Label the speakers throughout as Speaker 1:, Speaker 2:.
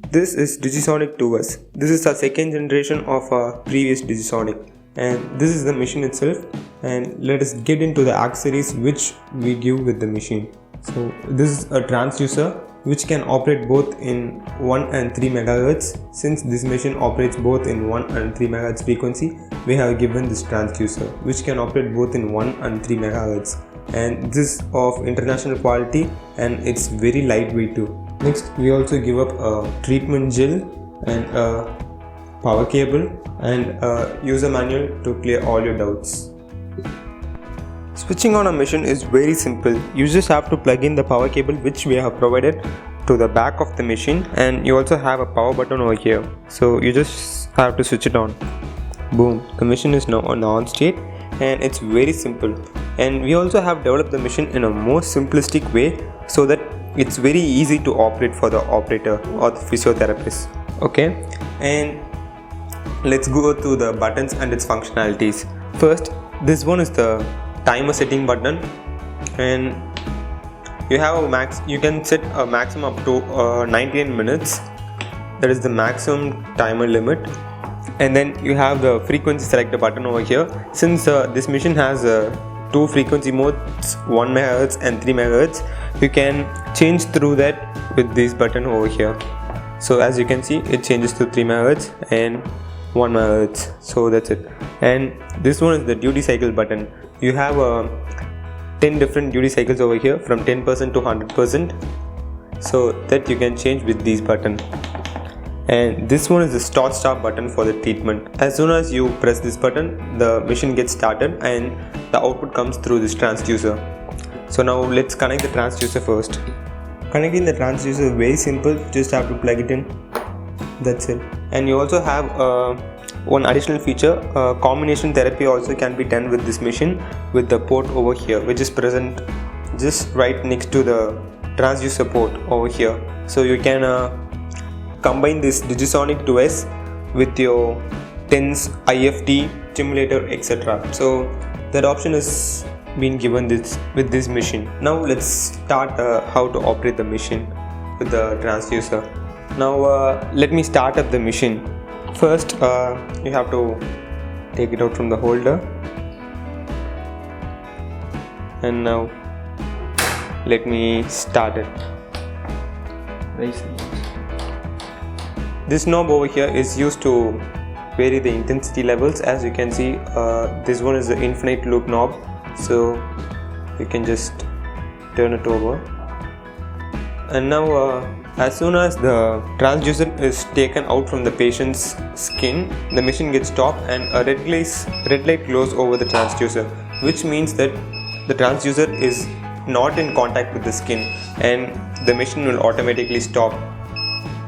Speaker 1: This is Digisonic 2S. This is our second generation of our previous Digisonic, and this is the machine itself. And let us get into the accessories which we give with the machine. So this is a transducer which can operate both in 1 and 3 MHz. Since this machine operates both in 1 and 3 MHz frequency, we have given this transducer which can operate both in 1 and 3 MHz. And this is of international quality and it's very lightweight too. Next, we also give up a treatment gel and a power cable and a user manual to clear all your doubts. Switching on a machine is very simple. You just have to plug in the power cable which we have provided to the back of the machine, and you also have a power button over here. So you just have to switch it on. Boom, the machine is now on the on state and it's very simple. And we also have developed the machine in a more simplistic way so that it's very easy to operate for the operator or the physiotherapist. Okay, and let's go to the buttons and its functionalities. First, this one is the timer setting button, and you have a you can set a maximum up to 99 minutes. That is the maximum timer limit. And then you have the frequency selector button over here. Since this machine has two frequency modes, 1 MHz and 3 MHz, you can change through that with this button over here. So as you can see, it changes to 3 MHz and 1 MHz. So that's it. And this one is the duty cycle button. You have 10 different duty cycles over here from 10% to 100%, so that you can change with this button. And this one is the start button for the treatment. As soon as you press this button, the machine gets started and the output comes through this transducer. So now let's connect the transducer first. Connecting the transducer is very simple. Just have to plug it in. That's it. And you also have one additional feature. Combination therapy also can be done with this machine with the port over here, which is present just right next to the transducer port over here. So you can combine this Digisonic 2S with your TENS, IFT, stimulator, etc. So that option is being given with this machine. Now let's start how to operate the machine with the transducer. Now let me start up the machine. First you have to take it out from the holder, and now let me start it. Very simple. This knob over here is used to vary the intensity levels. As you can see, this one is the infinite loop knob, so you can just turn it over. And now as soon as the transducer is taken out from the patient's skin, the machine gets stopped and a red light glows over the transducer, which means that the transducer is not in contact with the skin, and the machine will automatically stop,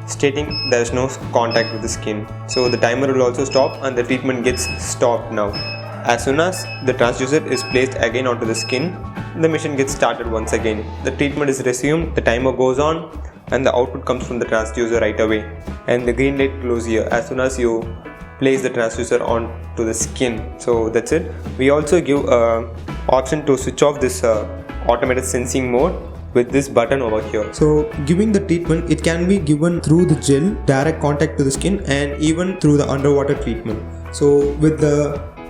Speaker 1: stating there is no contact with the skin. So the timer will also stop and the treatment gets stopped now. As soon as the transducer is placed again onto the skin, the machine gets started once again. The treatment is resumed, the timer goes on, and the output comes from the transducer right away. And the green light glows here as soon as you place the transducer onto the skin. So that's it. We also give an option to switch off this automated sensing mode with this button over here. So giving the treatment, it can be given through the gel, direct contact to the skin, and even through the underwater treatment. So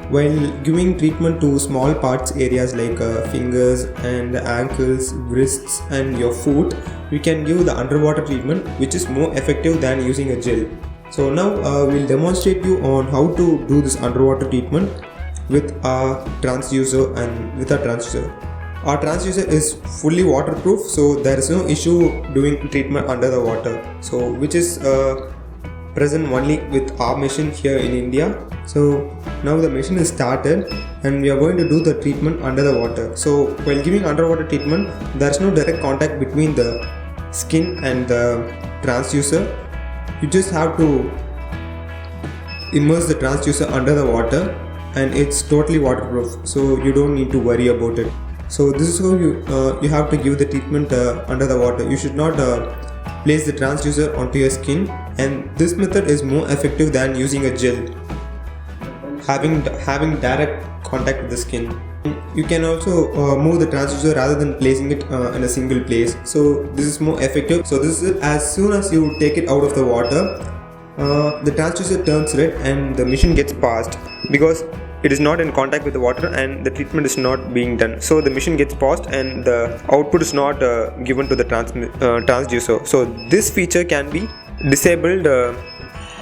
Speaker 1: while giving treatment to small parts areas like fingers and ankles, wrists and your foot, we can give the underwater treatment, which is more effective than using a gel. So now we'll demonstrate you on how to do this underwater treatment with our transducer Our transducer is fully waterproof, so there is no issue doing treatment under the water, so which is present only with our machine here in India. So now the machine is started and we are going to do the treatment under the water. So while giving underwater treatment, there is no direct contact between the skin and the transducer. You just have to immerse the transducer under the water and it's totally waterproof, so you don't need to worry about it. So this is how you have to give the treatment under the water. You should not place the transducer onto your skin, and this method is more effective than using a gel, having direct contact with the skin. You can also move the transducer rather than placing it in a single place. So this is more effective. So this is it. As soon as you take it out of the water, the transducer turns red and the machine gets paused because it is not in contact with the water and the treatment is not being done. So the machine gets paused and the output is not given to the transducer. So this feature can be disabled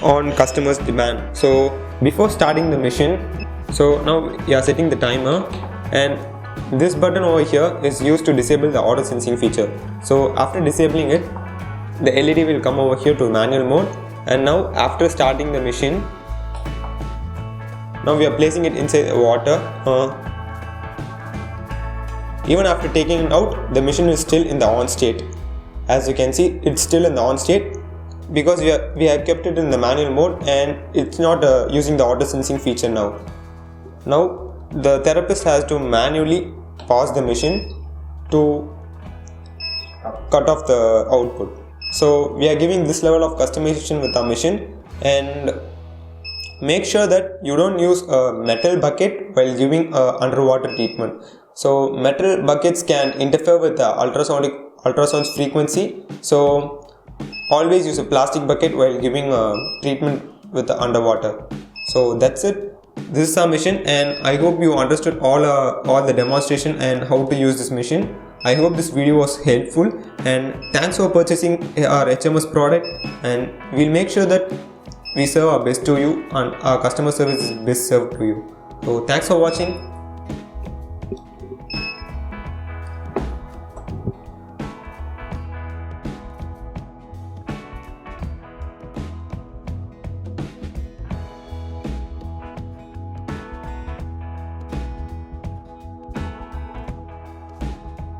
Speaker 1: on customer's demand. So before starting the machine, so now you are setting the timer, and this button over here is used to disable the auto sensing feature. So after disabling it, the LED will come over here to manual mode, and now after starting the machine, now we are placing it inside the water. Even after taking it out, the machine is still in the on state. As you can see, it's still in the on state because we have kept it in the manual mode and it's not using the auto sensing feature now. Now the therapist has to manually pause the machine to cut off the output. So we are giving this level of customization with our machine, and make sure that you don't use a metal bucket while giving underwater treatment. So metal buckets can interfere with the ultrasound's frequency. So always use a plastic bucket while giving treatment with the underwater. So that's it. This is our machine, and I hope you understood all the demonstration and how to use this machine. I hope this video was helpful, and thanks for purchasing our HMS product, and we'll make sure that we serve our best to you and our customer service is best served to you. So thanks for watching.